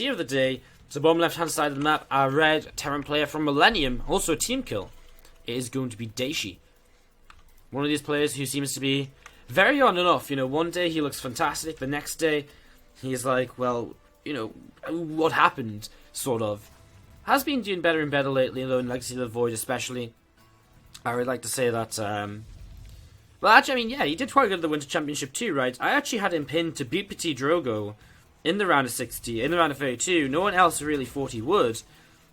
of the day. To the bottom left-hand side of the map, our red Terran player from Millennium, also a team kill. It is going to be Dayshi. One of these players who seems to be very on and off. You know, one day he looks fantastic, the next day he's like, well, you know, what happened, sort of. Has been doing better and better lately, though, in Legacy of the Void especially. I would like to say that, well, actually, I mean, yeah, he did quite good at the Winter Championship too, right? I actually had him pinned to beat Petit Drogo in the round of 60, in the round of 32. No one else really thought he would.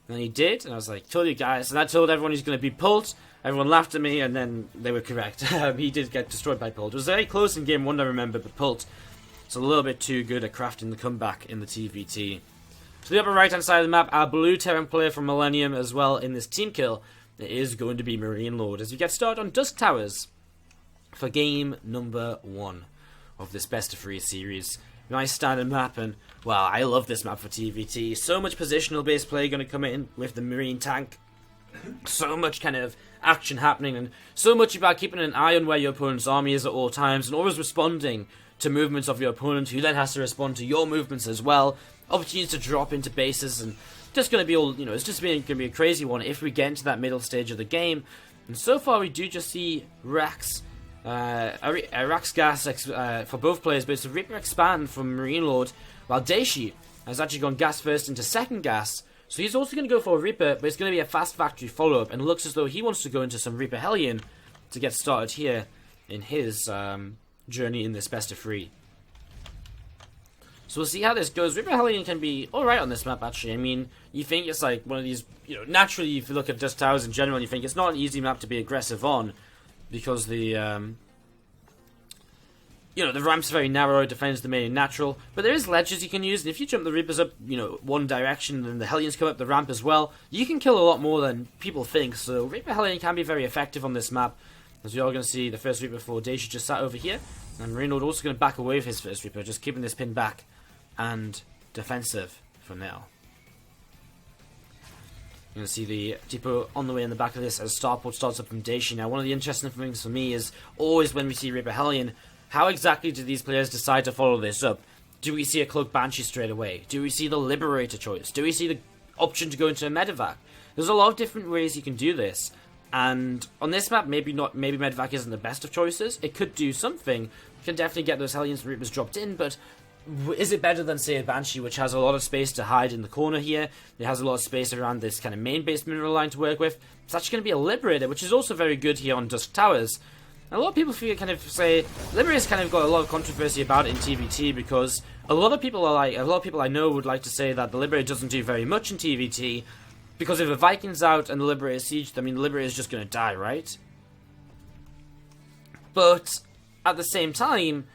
And he did, and I was like, told you guys. And I told everyone he's going to be Pult. Everyone laughed at me, and then they were correct. He did get destroyed by Pult. It was very close in game 1, I remember, but Pult is a little bit too good at crafting the comeback in the TvT. To the upper right-hand side of the map, our blue Terran player from Millennium as well in this team kill. It is going to be MarineLorD as we get started on Dusk Towers for game number 1 of this best of 3 series. Nice standard map, and wow, I love this map for TvT. So much positional based play going to come in with the Marine tank. So much kind of action happening, and so much about keeping an eye on where your opponent's army is at all times, and always responding to movements of your opponent, who then has to respond to your movements as well. Opportunities to drop into bases, and just going to be all, you know, it's just going to be a crazy one if we get into that middle stage of the game. And so far we do just see Rax, Rax gas for both players, but it's a Reaper expand from MarineLorD, while Dayshi has actually gone gas first into second gas. So he's also going to go for a Reaper, but it's going to be a fast factory follow-up, and looks as though he wants to go into some Reaper Hellion to get started here in his journey in this best of 3. So we'll see how this goes. Reaper Hellion can be alright on this map, actually. I mean, you think it's like one of these, you know, naturally if you look at Dusk Towers in general, you think it's not an easy map to be aggressive on, because the, you know, the ramp's very narrow, defends the main natural, but there is ledges you can use, and if you jump the Reapers up, you know, one direction, and the Hellions come up the ramp as well, you can kill a lot more than people think, so Reaper Hellion can be very effective on this map. As we are going to see, the first Reaper for Dayshi just sat over here, and MarineLorD also going to back away with his first Reaper, just keeping this pin back and defensive for now. You're going to see the depot on the way in the back of this as Starport starts up from Dayshi. Now, one of the interesting things for me is always when we see Reaper Hellion, how exactly do these players decide to follow this up? Do we see a Cloak Banshee straight away? Do we see the Liberator choice? Do we see the option to go into a Medevac? There's a lot of different ways you can do this. And on this map, maybe Medevac isn't the best of choices. It could do something. You can definitely get those Hellions and Reapers dropped in, but is it better than, say, a Banshee, which has a lot of space to hide in the corner here? It has a lot of space around this kind of main-based mineral line to work with. It's actually going to be a Liberator, which is also very good here on Dusk Towers. And a lot of people kind of say Liberator's kind of got a lot of controversy about it in TvT, because a lot of people I know would like to say that the Liberator doesn't do very much in TvT, because if a Viking's out and the Liberator sieged, I mean, the Liberator's just going to die, right? But at the same time,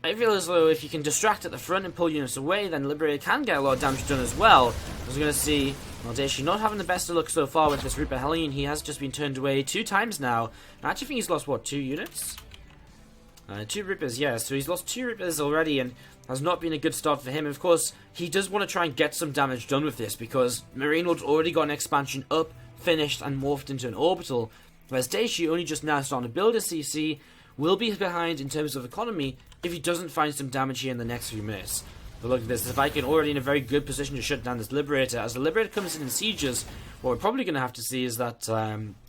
I feel as though if you can distract at the front and pull units away, then Liberator can get a lot of damage done as well. As we're going to see, well, Dayshi not having the best of luck so far with this Reaper Hellion. He has just been turned away 2 times now. I actually think he's lost, what, 2 units? 2 Reapers, yeah, so he's lost 2 Reapers already, and has not been a good start for him. Of course, he does want to try and get some damage done with this, because MarineLorD's already got an expansion up, finished, and morphed into an orbital, whereas Dayshi only just now starting to build a CC, will be behind in terms of economy if he doesn't find some damage here in the next few minutes. But look at this, the Viking already in a very good position to shut down this Liberator. As the Liberator comes in and sieges, what we're probably going to have to see is that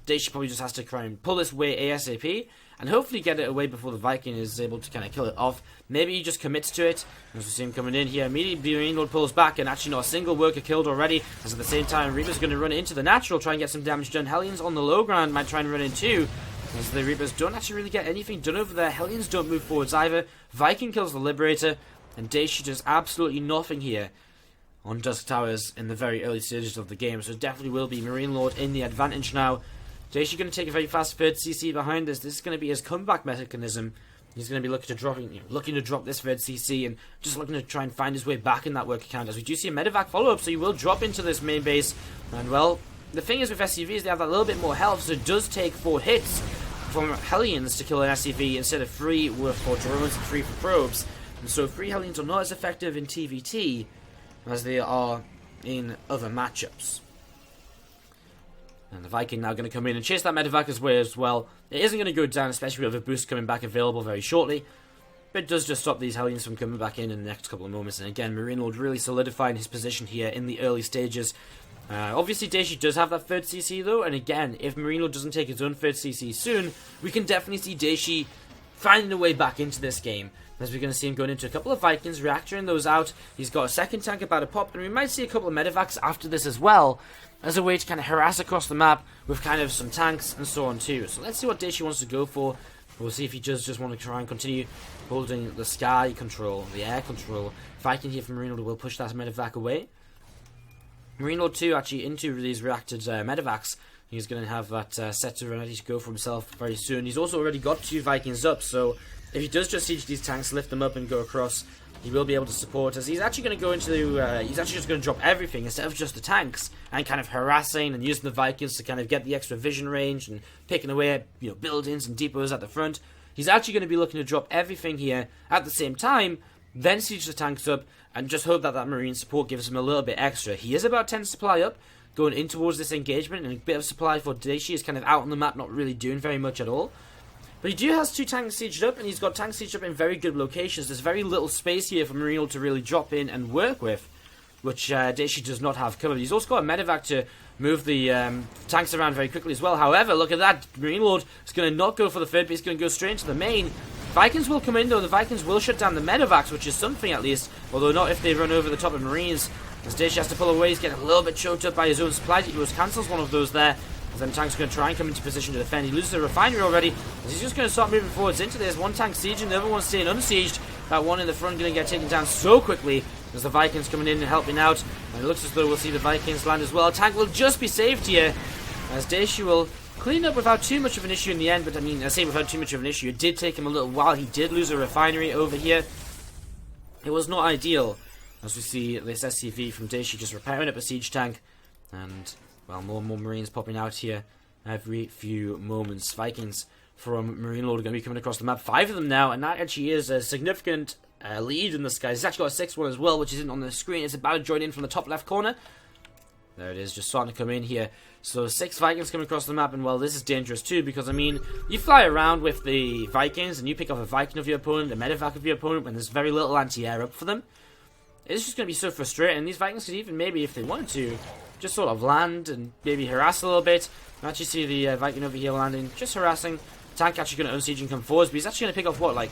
Dayshi probably just has to try and pull this away ASAP, and hopefully get it away before the Viking is able to kind of kill it off. Maybe he just commits to it. As we see him coming in here, immediately MarineLorD pulls back, and actually not a single worker killed already, as at the same time Reaper's going to run into the natural, try and get some damage done. Hellions on the low ground might try and run in too, as the Reapers don't actually really get anything done over there. Hellions don't move forwards either. Viking kills the Liberator, and Dayshi does absolutely nothing here on Dusk Towers in the very early stages of the game. So it definitely will be MarineLorD in the advantage now. Dayshi going to take a very fast third CC behind this. This is going to be his comeback mechanism. He's going to be looking to drop this third CC, and just looking to try and find his way back in that worker count. As we do see a Medevac follow-up, so he will drop into this main base. And well, the thing is with SCVs, they have that little bit more health, so it does take 4 hits from Hellions to kill an SCV instead of 3 for drones and 3 for probes. And so 3 Hellions are not as effective in TvT as they are in other matchups. And the Viking now going to come in and chase that Medevac as well. It isn't going to go down, especially with a boost coming back available very shortly. but it does just stop these Hellions from coming back in the next couple of moments. And again, MarineLorD really solidifying his position here in the early stages. Obviously, Dayshi does have that third CC though, and again, if MarineLorD doesn't take his own third CC soon, we can definitely see Dayshi finding a way back into this game. As we're going to see him going into a couple of Vikings, reactoring those out. He's got a second tank about to pop, and we might see a couple of medevacs after this as well, as a way to kind of harass across the map with kind of some tanks and so on too. So let's see what Dayshi wants to go for. We'll see if he does just want to try and continue holding the sky control, the air control. Viking here from MarineLorD will push that medevac away. MarineLorD 2 actually into these reacted medevacs. He's going to have that set to ready to go for himself very soon. He's also already got 2 Vikings up, so if he does just siege these tanks, lift them up and go across, he will be able to support, as he's actually going to go into, he's actually just going to drop everything instead of just the tanks, and kind of harassing and using the Vikings to kind of get the extra vision range and picking away at, you know, buildings and depots at the front. He's actually going to be looking to drop everything here at the same time, then siege the tanks up, and just hope that that marine support gives him a little bit extra. He is about 10 supply up, going in towards this engagement, and a bit of supply for Dayshi is kind of out on the map, not really doing very much at all. But he has 2 tanks sieged up, and he's got tanks sieged up in very good locations. There's very little space here for MarineLorD to really drop in and work with, which Dayshi does not have covered. He's also got a medevac to move the tanks around very quickly as well. However, look at that. MarineLorD is going to not go for the third, but he's going to go straight into the main. Vikings will come in, though. The Vikings will shut down the medevacs, which is something at least, although not if they run over the top of Marines. As Dayshi has to pull away, he's getting a little bit choked up by his own supply. He cancels one of those there. As then tank's going to try and come into position to defend. He loses the refinery already, as he's just going to start moving forwards into this. One tank sieging, the other one staying unsieged. That one in the front going to get taken down so quickly as the Vikings coming in and helping out. And it looks as though we'll see the Vikings land as well. Tank will just be saved here, as Dayshi will clean up without too much of an issue in the end. But I mean, I say without too much of an issue. It did take him a little while. He did lose a refinery over here. It was not ideal, as we see this SCV from Dayshi just repairing up a siege tank. And well, more and more Marines popping out here every few moments. Vikings from MarineLorD are going to be coming across the map. 5 of them now, and that actually is a significant lead in the skies. He's actually got a 6th one as well, which isn't on the screen. It's about to join in from the top left corner. There it is, just starting to come in here. So 6 Vikings coming across the map, and well, this is dangerous too, because I mean, you fly around with the Vikings, and you pick off a Viking of your opponent, a medevac of your opponent, when there's very little anti-air up for them. It's just going to be so frustrating. These Vikings could even, maybe if they wanted to, just sort of land and maybe harass a little bit. You actually see the Viking over here landing, just harassing. Tank actually going to unsiege and come forwards, but he's actually going to pick off what, like,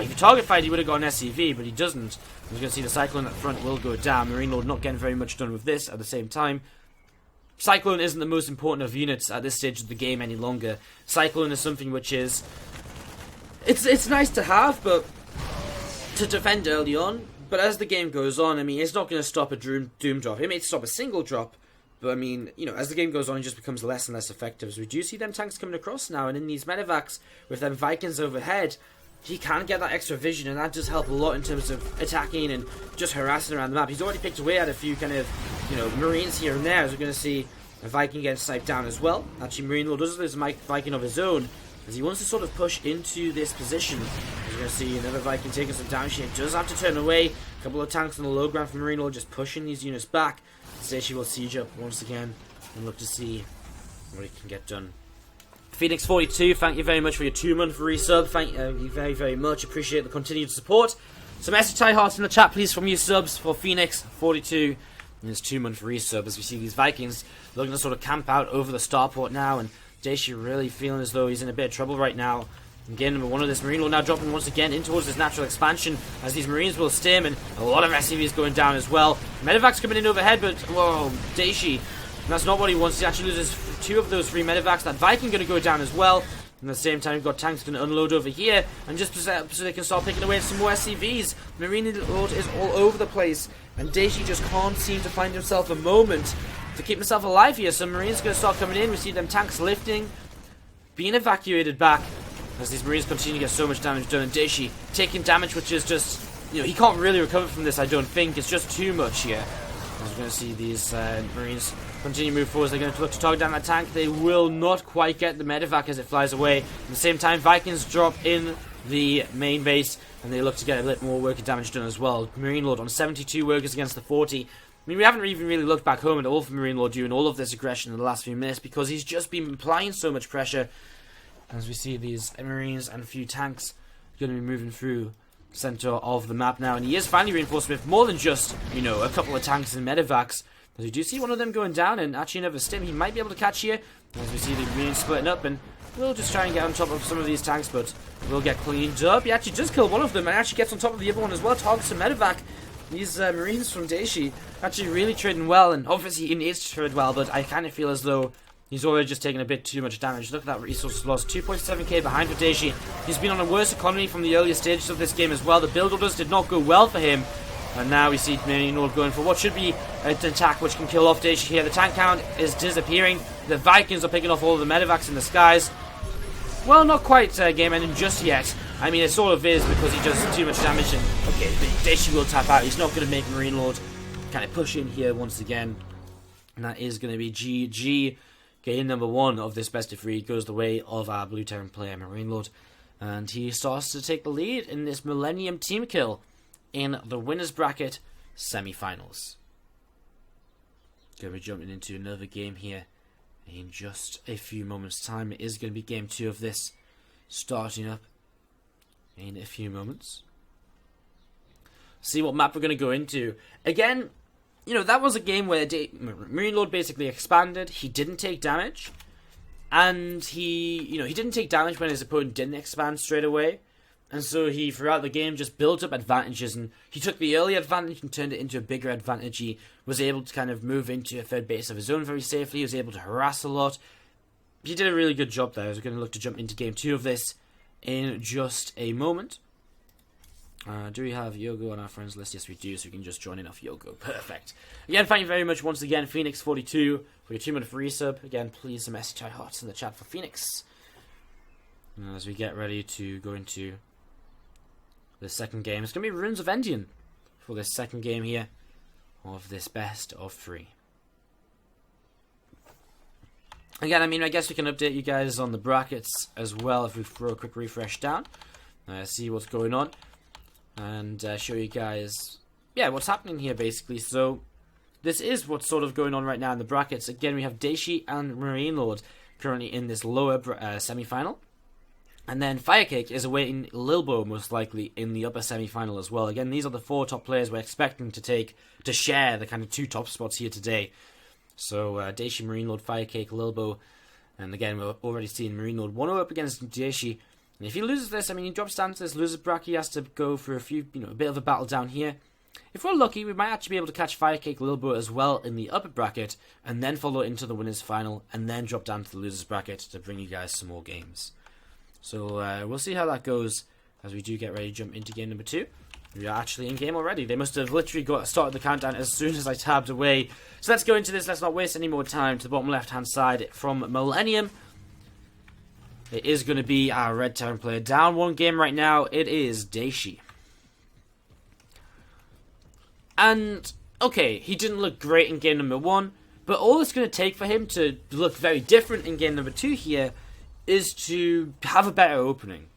if he target fired, he would have got an SCV, but he doesn't. You're going to see the Cyclone at the front will go down. MarineLorD not getting very much done with this at the same time. Cyclone isn't the most important of units at this stage of the game any longer. Cyclone is something which is, it's nice to have, but to defend early on. But as the game goes on, I mean, it's not going to stop a doom drop. It may stop a single drop, but I mean, you know, as the game goes on, it just becomes less and less effective. So we do see them tanks coming across now, and in these medevacs with them Vikings overhead, he can get that extra vision, and that does help a lot in terms of attacking and just harassing around the map. He's already picked away at a few kind of, you know, Marines here and there, as we're going to see a Viking get sniped down as well. Actually, MarineLorD does lose a Viking of his own, as he wants to sort of push into this position. As you're going to see another Viking taking some damage here. Does have to turn away. A couple of tanks on the low ground from MarineLorD just pushing these units back. Dayshi will siege up once again and look to see what he can get done. Phoenix42, thank you very much for your 2-month resub. Thank you very, very much. Appreciate the continued support. Some SHI hearts in the chat, please, from you subs for Phoenix42 and his 2-month resub, as we see these Vikings looking to sort of camp out over the starport now, and Dayshi really feeling as though he's in a bit of trouble right now. Again, number 1 of this MarineLorD now dropping once again in towards this natural expansion, as these Marines will stim, and a lot of SCVs going down as well. Medevac's coming in overhead, but whoa, Dayshi, that's not what he wants. He actually loses 2 of those 3 medevacs. That Viking going to go down as well. And at the same time, we've got tanks going to unload over here, and just so they can start picking away at some more SCVs. MarineLorD is all over the place, and Dayshi just can't seem to find himself a moment to keep himself alive here. Some Marines going to start coming in. We see them tanks lifting, being evacuated back, as these Marines continue to get so much damage done. And Dayshi taking damage, which is just, you know, he can't really recover from this, I don't think. It's just too much here. As we're going to see these Marines continue to move forward. They're going to look to target down that tank. They will not quite get the medevac as it flies away. At the same time, Vikings drop in the main base, and they look to get a bit more worker damage done as well. MarineLorD on 72 workers against the 40. I mean, we haven't even really looked back home at all for MarineLorD doing all of this aggression in the last few minutes, because he's just been applying so much pressure. As we see these Marines and a few tanks going to be moving through center of the map now, and he is finally reinforced with more than just, you know, a couple of tanks and medevacs. As we do see one of them going down, and actually another stim he might be able to catch here. As we see the Marines splitting up, and we'll just try and get on top of some of these tanks, but we'll get cleaned up. He actually does kill one of them, and actually gets on top of the other one as well. Targets a medevac. These Marines from Dayshi actually really trading well, and obviously he needs to trade well, but I kind of feel as though he's already just taking a bit too much damage. Look at that resources loss. 2.7k behind for Dayshi. He's been on a worse economy from the earlier stages of this game as well. The build orders did not go well for him. And now we see MarineLorD going for what should be an attack which can kill off Dayshi here. The tank count is disappearing. The Vikings are picking off all of the medevacs in the skies. Well, not quite game ending just yet. I mean, it sort of is because he does too much damage. And okay, Dayshi will tap out. He's not going to make MarineLorD kind of push in here once again. And that is going to be GG. Game number 1 of this best of 3 goes the way of our Blue Terran player, MarineLorD. And he starts to take the lead in this Millennium team kill in the winners bracket semi-finals. Going to be jumping into another game here in just a few moments' time. It is going to be game 2 of this, starting up in a few moments. See what map we're going to go into. Again, you know, that was a game where MarineLorD basically expanded. He didn't take damage, and he didn't take damage when his opponent didn't expand straight away. And so he, throughout the game, just built up advantages, and he took the early advantage and turned it into a bigger advantage. He was able to kind of move into a third base of his own very safely. He was able to harass a lot. He did a really good job there. We're going to look to jump into game 2 of this in just a moment. Do we have Yogo on our friends list? Yes, we do, so we can just join in off Yogo. Perfect. Again, thank you very much once again, Phoenix42, for your 2-minute free sub. Again, please some SHI hearts in the chat for Phoenix. And as we get ready to go into the second game, it's going to be Runes of Endian for this second game here of this best of 3. Again, I mean, I guess we can update you guys on the brackets as well if we throw a quick refresh down. See what's going on. And show you guys, yeah, what's happening here basically. So, this is what's sort of going on right now in the brackets. Again, we have Dayshi and MarineLorD currently in this lower semi-final. And then Firecake is awaiting Lilbo, most likely, in the upper semi-final as well. Again, these are the 4 top players we're expecting to share the kind of 2 top spots here today. So, Dayshi, MarineLorD, Firecake, Lilbo. And again, we're already seeing MarineLorD 1-0 up against Dayshi. And if he loses this, I mean, he drops down to this loser bracket. He has to go for a bit of a battle down here. If we're lucky, we might actually be able to catch Firecake, Lilbo as well in the upper bracket, and then follow into the winners final, and then drop down to the losers bracket to bring you guys some more games. So we'll see how that goes as we do get ready to jump into game number 2. We are actually in game already. They must have literally started the countdown as soon as I tabbed away. So let's go into this. Let's not waste any more time. To the bottom left-hand side from Millennium, it is going to be our red Terran player. Down 1 game right now, it is Dayshi. And, okay, he didn't look great in game number 1, but all it's going to take for him to look very different in game number 2 here is to have a better opening.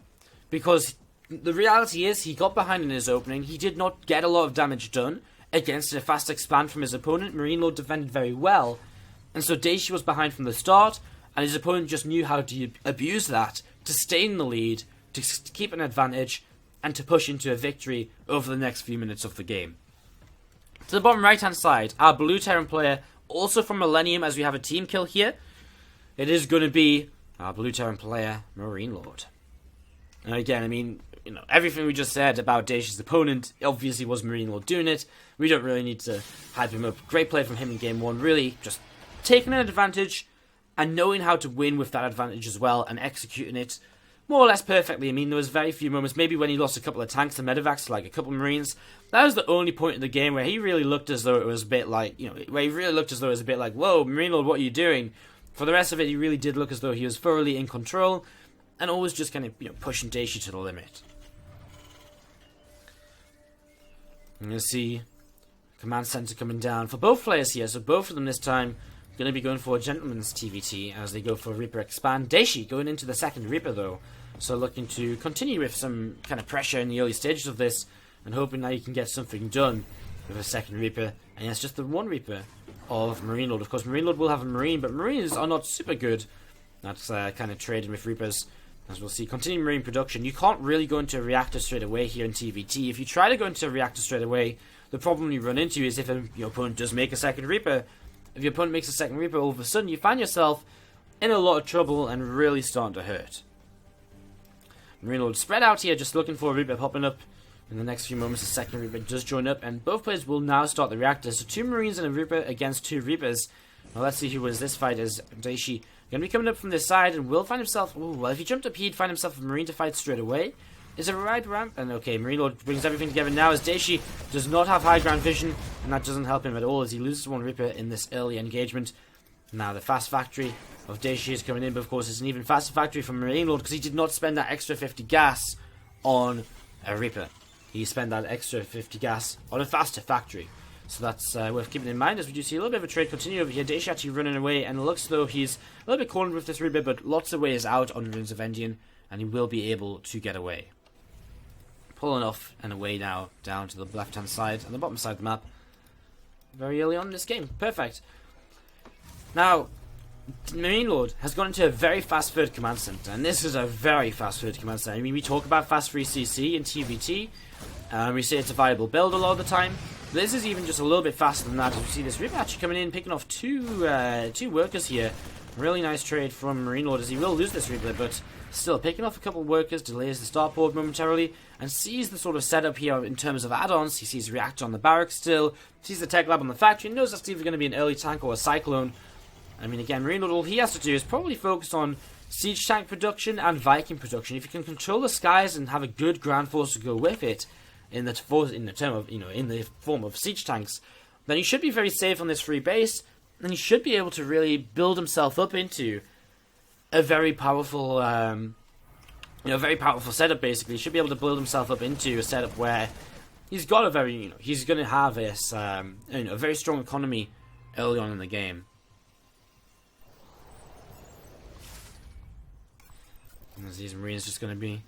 Because the reality is, he got behind in his opening. He did not get a lot of damage done against a fast expand from his opponent. MarineLorD defended very well. And so Dayshi was behind from the start, and his opponent just knew how to abuse that to stay in the lead, to keep an advantage, and to push into a victory over the next few minutes of the game. To the bottom right-hand side, our blue Terran player, also from Millennium, as we have a team kill here, it is going to be our blue Terran player, MarineLorD. And again, I mean, you know, everything we just said about Dayshi's opponent obviously was MarineLorD doing it. We don't really need to hype him up. Great play from him in game 1. Really just taking an advantage and knowing how to win with that advantage as well and executing it more or less perfectly. I mean, there was very few moments, maybe when he lost a couple of tanks and medevacs, like a couple of Marines. That was the only point in the game where he really looked as though it was a bit like, you know, where he really looked as though it was a bit like, whoa, MarineLorD, what are you doing? For the rest of it, he really did look as though he was thoroughly in control and always just kind of, you know, pushing Dayshi to the limit. I'm going to see command center coming down for both players here, so both of them this time going to be going for a gentleman's TvT as they go for Reaper expand. Dayshi going into the second Reaper though, so looking to continue with some kind of pressure in the early stages of this and hoping that he can get something done with a second Reaper. And it's just the one Reaper of MarineLorD. Of course, MarineLorD will have a Marine, but Marines are not super good. That's kind of trading with Reapers. As we'll see, continuing marine production. You can't really go into a reactor straight away here in TvT. If you try to go into a reactor straight away, the problem you run into is if your opponent does make a second Reaper. If your opponent makes a second Reaper, all of a sudden you find yourself in a lot of trouble and really starting to hurt. MarineLorD spread out here, just looking for a Reaper popping up. In the next few moments, the second Reaper does join up, and both players will now start the reactor. So 2 Marines and a Reaper against 2 Reapers. Well, let's see who wins this fight. Is Dayshi going to be coming up from this side and will find himself... Ooh, well, if he jumped up, he'd find himself a Marine to fight straight away. Is it a right ramp? And okay, MarineLorD brings everything together now as Dayshi does not have high ground vision, and that doesn't help him at all as he loses 1 Reaper in this early engagement. Now the fast factory of Dayshi is coming in, but of course it's an even faster factory from MarineLorD because he did not spend that extra 50 gas on a Reaper. He spent that extra 50 gas on a faster factory. So that's worth keeping in mind as we do see a little bit of a trade continue over here. Dayshi actually running away, and it looks as though he's a little bit cornered with this Reaper, but lots of ways out on Ruins of Endian, and he will be able to get away. Pulling off and away now down to the left hand side and the bottom side of the map. Very early on in this game. Perfect. Now, MarineLorD has gone into a very fast third command center, and this is a very fast third command center. I mean, we talk about fast 3CC in TvT, we say it's a viable build a lot of the time. This is even just a little bit faster than that, as we see this Reaper actually coming in, picking off two workers here. Really nice trade from MarineLorD, as he will lose this Reaper, but still picking off a couple of workers, delays the starport momentarily, and sees the sort of setup here in terms of add-ons. He sees reactor on the barracks still, sees the tech lab on the factory, knows that's either going to be an early tank or a cyclone. I mean, again, MarineLorD, all he has to do is probably focus on siege tank production and Viking production. If you can control the skies and have a good ground force to go with it, in the form of siege tanks, then he should be very safe on this free base, and he should be able to really build himself up into a very powerful, very powerful setup. Basically, he should be able to build himself up into a setup where he's got a very, he's going to have this, a very strong economy early on in the game. And as these Marines just going to be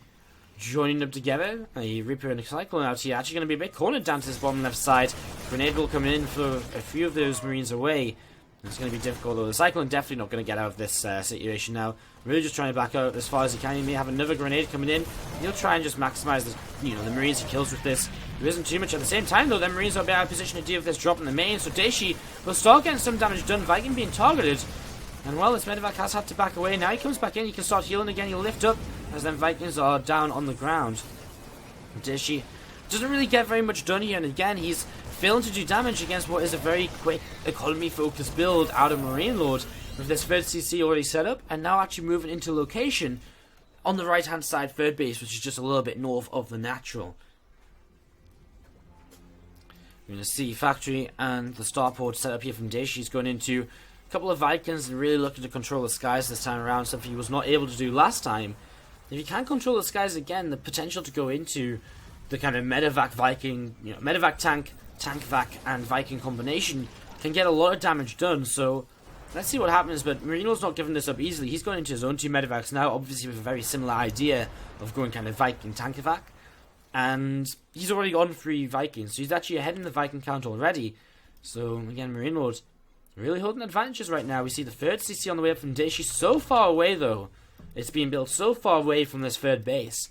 joining up together, a Reaper and a Cyclone out here, actually going to be a bit cornered down to this bottom left side. Grenade will come in for a few of those Marines away. It's going to be difficult, though. The Cyclone definitely not going to get out of this situation now. Really just trying to back out as far as he can. He may have another grenade coming in. He'll try and just maximize the Marines he kills with this. There isn't too much at the same time, though. The Marines are out of position to deal with this drop in the main, so Dayshi will start getting some damage done. Viking being targeted. And well, this medevac has had to back away. Now he comes back in, he can start healing again, he'll lift up, as then Vikings are down on the ground. Dayshi doesn't really get very much done here, and again, he's failing to do damage against what is a very quick, economy-focused build out of MarineLorD, with this third CC already set up, and now actually moving into location on the right-hand side third base, which is just a little bit north of the natural. We're going to see factory and the starport set up here from Dayshi. He's going into couple of Vikings and really looking to control the skies this time around, something he was not able to do last time. If you can control the skies again, the potential to go into the kind of medevac Viking, medevac tank, tank vac and Viking combination can get a lot of damage done. So let's see what happens, but MarineLorD's not giving this up easily. He's going into his own 2 medevacs now, obviously with a very similar idea of going kind of Viking tank vac, and he's already on 3 Vikings, so he's actually ahead in the Viking count already. So again, MarineLorD really holding advantages right now. We see the third CC on the way up from Dayshi, so far away though. It's being built so far away from this third base.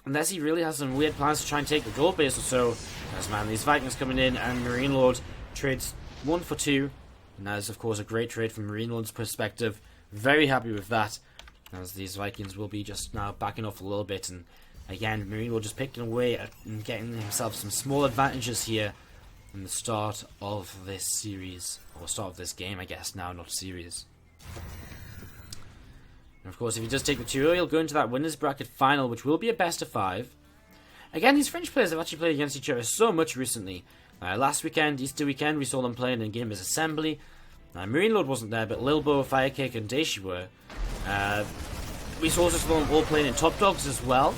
Unless he really has some weird plans to try and take the gold base or so. As man, these Vikings coming in, and MarineLorD trades 1 for 2. And that is of course a great trade from MarineLorD's perspective. Very happy with that. As these Vikings will be just now backing off a little bit. And again, MarineLorD just picking away and getting himself some small advantages here in the start of this series, or start of this game, I guess now, not series. And of course, if he does take the 2-0, he'll go into that winners bracket final, which will be a best of 5. Again, these French players have actually played against each other so much recently. Last weekend, Easter weekend, we saw them playing in a game as Assembly. MarineLorD wasn't there, but Lilbo, Firecake, and Dayshi were. We also saw them all playing in Top Dogs as well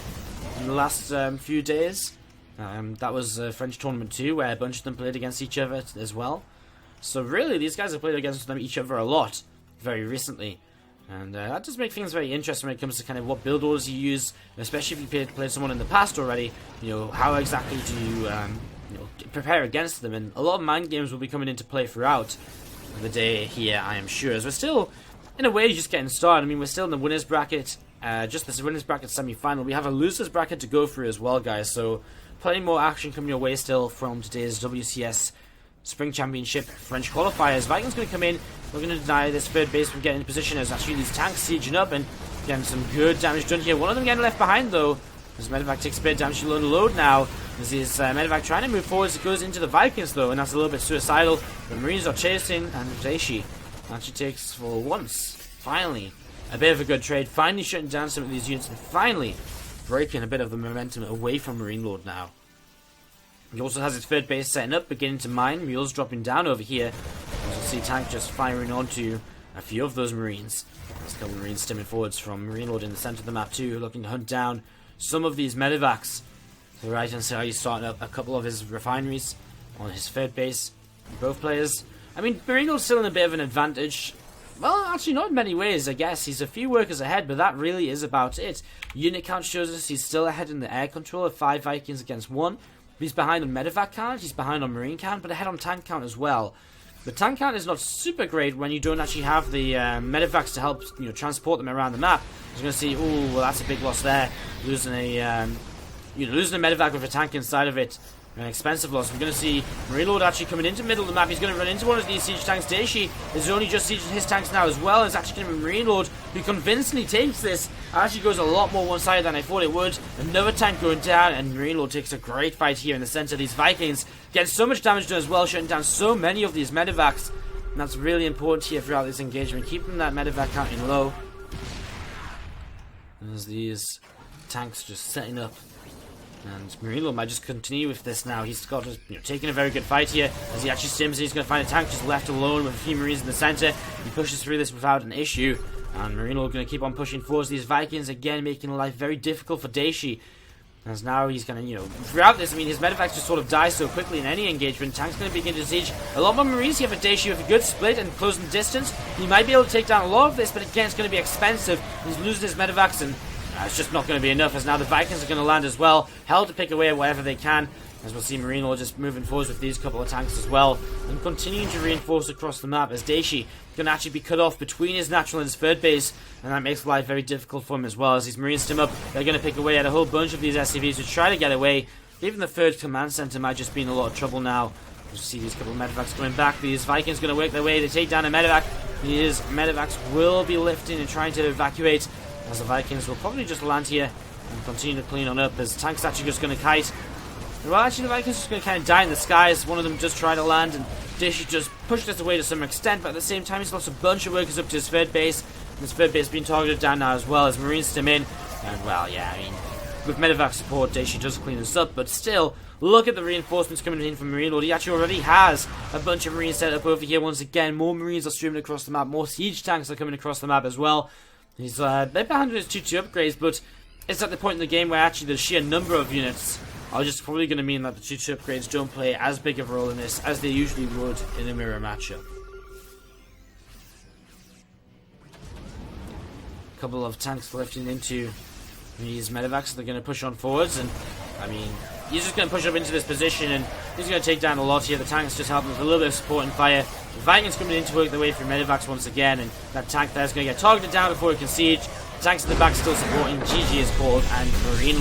in the last few days. That was a French tournament too, where a bunch of them played against each other as well. So really, these guys have played against each other a lot very recently. And that does make things very interesting when it comes to kind of what build orders you use, especially if you played someone in the past already. How exactly do you prepare against them? And a lot of mind games will be coming into play throughout the day here, I am sure. As we're still, in a way, just getting started. I mean, we're still in the winners bracket. just this winners bracket semi-final. We have a losers bracket to go through as well, guys. So plenty more action coming your way still from today's WCS Spring Championship French qualifiers. Vikings going to come in. We're going to deny this third base from getting in position as actually these tanks sieging up and getting some good damage done here. One of them getting left behind though, as Medevac takes a bit of damage to load now. As his Medevac trying to move forwards, it goes into the Vikings though, and that's a little bit suicidal. The Marines are chasing, and Dayshi actually takes for once, finally, a bit of a good trade. Finally shutting down some of these units and finally breaking a bit of the momentum away from MarineLorD now. He also has his third base setting up, beginning to mine. Mules dropping down over here. As you'll see, tank just firing onto a few of those Marines. There's a couple of Marines stimming forwards from MarineLorD in the center of the map too, looking to hunt down some of these Medevacs. To the right hand side, he's starting up a couple of his refineries on his third base. Both players. I mean, MarineLorD's still in a bit of an advantage. Well, actually not in many ways, I guess. He's a few workers ahead, but that really is about it. Unit count shows us he's still ahead in the air control of 5 Vikings against 1. He's behind on Medevac count, he's behind on Marine count, but ahead on tank count as well. The tank count is not super great when you don't actually have the Medevacs to help, transport them around the map. You're going to see, oh, well, that's a big loss there. Losing a Medevac with a tank inside of it. An expensive loss. We're going to see MarineLorD actually coming into the middle of the map. He's going to run into one of these siege tanks. Dayshi is only just sieging his tanks now as well. It's actually going to be MarineLorD who convincingly takes this. Actually goes a lot more one-sided than I thought it would. Another tank going down, and MarineLorD takes a great fight here in the center. These Vikings getting so much damage done as well, shutting down so many of these Medevacs. And that's really important here throughout this engagement, keeping that Medevac counting low. As these tanks just setting up. And MarineLorD might just continue with this now. He's got taking a very good fight here as he actually stims. He's going to find a tank just left alone with a few Marines in the center. He pushes through this without an issue. And MarineLorD going to keep on pushing forwards. These Vikings again making life very difficult for Dayshi. As now he's going to, throughout this, I mean, his Medevacs just sort of die so quickly in any engagement. Tank's going to begin to siege. A lot more Marines here for Dayshi with a good split and closing distance. He might be able to take down a lot of this, but again, it's going to be expensive. He's losing his Medevacs and it's just not going to be enough, as now the Vikings are going to land as well. Hell to pick away at whatever they can, as we'll see MarineLorD just moving forwards with these couple of tanks as well, and continuing to reinforce across the map, as Dayshi can actually be cut off between his natural and his third base, and that makes life very difficult for him as well. As these Marines stim up, they're going to pick away at a whole bunch of these SCVs who try to get away. Even the third command center might just be in a lot of trouble now. We'll see these couple of Medevacs coming back. These Vikings going to work their way to take down a Medevac. These Medevacs will be lifting and trying to evacuate, as the Vikings will probably just land here and continue to clean on up, as tanks actually just going to kite. Well, actually the Vikings are just going to kind of die in the skies. One of them just try to land, and Dayshi just pushed this away to some extent, but at the same time he's lost a bunch of workers up to his third base, and his third base being targeted down now as well, as Marines stim in. And well, yeah, I mean, with Medevac support, Dayshi does clean this up, but still, look at the reinforcements coming in from MarineLorD. He actually already has a bunch of Marines set up over here. Once again, more Marines are streaming across the map, more siege tanks are coming across the map as well. He's they're behind his 2-2 upgrades, but it's at the point in the game where actually the sheer number of units are just probably going to mean that the 2-2 upgrades don't play as big of a role in this as they usually would in a mirror matchup. A couple of tanks lifting into these Medevacs, so they're going to push on forwards, and I mean, he's just going to push up into this position, and he's going to take down a lot here. The tanks just helping with a little bit of support and fire. The Vikings coming in to work their way through Medevacs once again, and that tank there is going to get targeted down before it can siege. The tanks in the back still supporting. GG is called, and Marine